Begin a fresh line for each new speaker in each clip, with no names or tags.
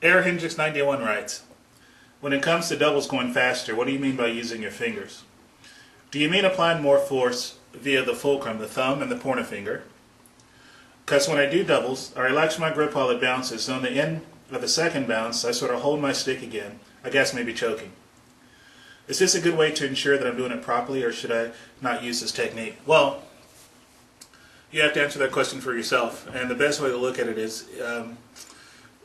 AirHendrix91 writes, when it comes to doubles going faster, what do you mean by using your fingers? Do you mean applying more force via the fulcrum, the thumb and the pointer finger? Because when I do doubles, I relax my grip while it bounces, so on the end of the second bounce, I sort of hold my stick again. I guess maybe choking. Is this a good way to ensure that I'm doing it properly, or should I not use this technique? Well, you have to answer that question for yourself, and the best way to look at it is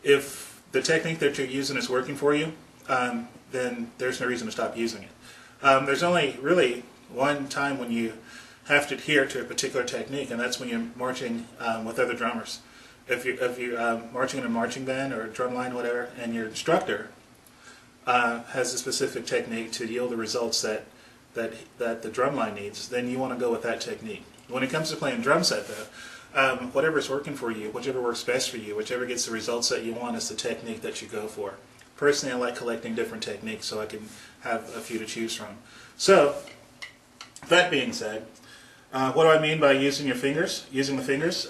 if the technique that you're using is working for you, then there's no reason to stop using it. There's only really one time when you have to adhere to a particular technique, and that's when you're marching with other drummers. If you're marching in a marching band or a drum line, whatever, and your instructor has a specific technique to yield the results that the drum line needs, then you want to go with that technique. When it comes to playing drum set, though, whatever's working for you, whichever works best for you, whichever gets the results that you want is the technique that you go for. Personally, I like collecting different techniques so I can have a few to choose from. So, that being said, what do I mean by using your fingers? Using the fingers?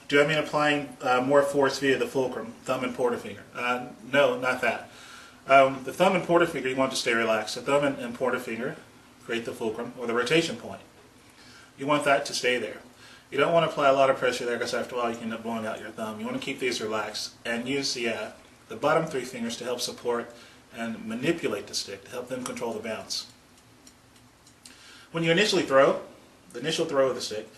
Do I mean applying more force via the fulcrum, thumb and pointer finger? No, not that. The thumb and pointer finger you want to stay relaxed. The thumb and pointer finger create the fulcrum or the rotation point. You want that to stay there. You don't want to apply a lot of pressure there because after a while you can end up blowing out your thumb. You want to keep these relaxed and use the bottom three fingers to help support and manipulate the stick, to help them control the bounce. When you initially throw, the initial throw of the stick,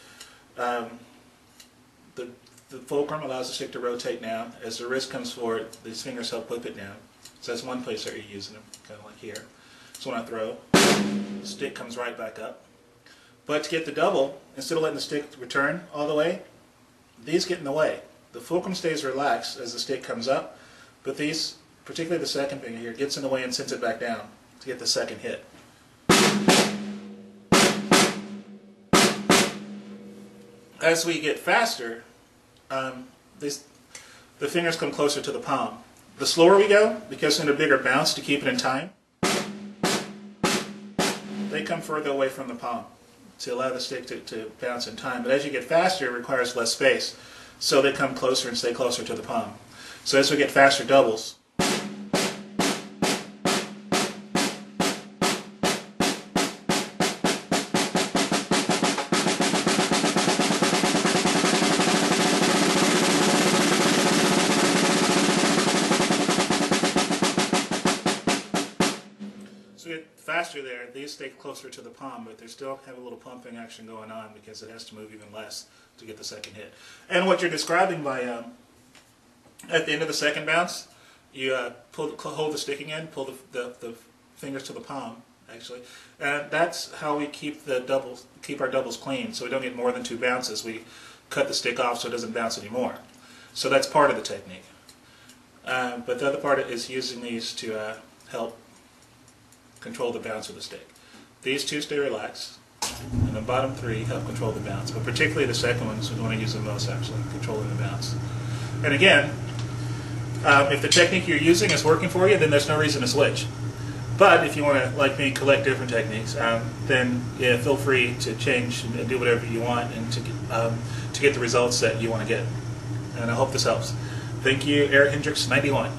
the fulcrum allows the stick to rotate down. As the wrist comes forward, these fingers help whip it down. So that's one place that you're using them, kind of like here. So when I throw, the stick comes right back up. But to get the double, instead of letting the stick return all the way, these get in the way. The fulcrum stays relaxed as the stick comes up, but these, particularly the second finger here, gets in the way and sends it back down to get the second hit. As we get faster, the fingers come closer to the palm. The slower we go, because we need a bigger bounce to keep it in time, they come further away from the palm to allow the stick to bounce in time. But as you get faster, it requires less space, so they come closer and stay closer to the palm. So as we get faster doubles, faster there, these stay closer to the palm, but they still have a little pumping action going on because it has to move even less to get the second hit. And what you're describing by, at the end of the second bounce, you hold the stick again, pull the fingers to the palm, actually, and that's how we keep our doubles clean, so we don't get more than 2 bounces. We cut the stick off so it doesn't bounce anymore. So that's part of the technique. But the other part is using these to help control the bounce of the stick. These two stay relaxed, and the bottom 3 help control the bounce, but particularly the second one is we want to use the most, actually, controlling the bounce. And again, if the technique you're using is working for you, then there's no reason to switch. But if you want to, like me, collect different techniques, then yeah, feel free to change and do whatever you want and to get the results that you want to get. And I hope this helps. Thank you, AirHendrix91.